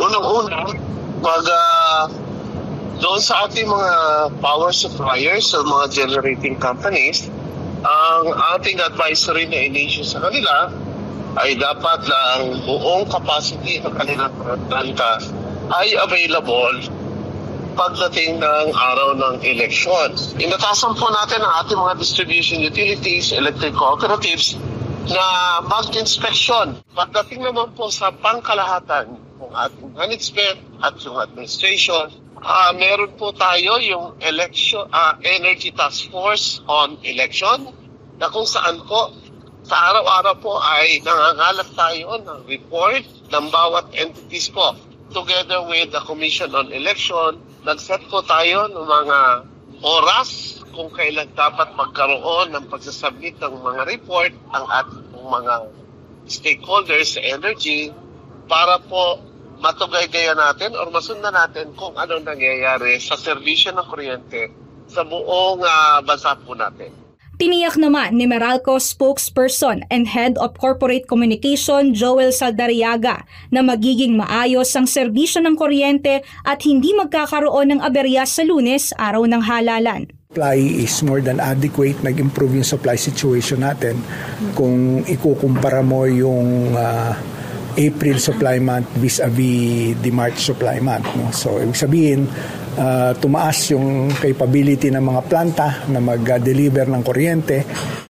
Unang-una, doon sa ating mga power suppliers o mga generating companies, ang ating advisory na in-issue sa kanila ay dapat lang buong capacity ng kanilang planta ay available pagdating ng araw ng election. Inatasan po natin ang ating mga distribution utilities, electric cooperatives na mag-inspection. Pagdating naman po sa pangkalahatan ng ating management at yung administration, meron po tayo yung Energy Task Force on Election na kung saan po sa araw-araw po ay nangangalat tayo ng report ng bawat entities po. Together with the Commission on Election, nag-set po tayo ng mga oras kung kailan dapat magkaroon ng pagsasubmit ng mga report ang ating mga stakeholders sa energy para po matugay-gaya natin o masundan natin kung anong nangyayari sa serbisyo ng kuryente sa buong bansa po natin. Tiniyak naman ni Meralco spokesperson and head of corporate communication Joel Saldariaga na magiging maayos ang serbisyo ng kuryente at hindi magkakaroon ng aberya sa Lunes, araw ng halalan. Supply is more than adequate. Nag-improve yung supply situation natin. Kung ikukumpara mo yung April supply month vis-a-vis the March supply month. No? So, ibig sabihin, tumaas yung capability ng mga planta na mag-deliver ng kuryente.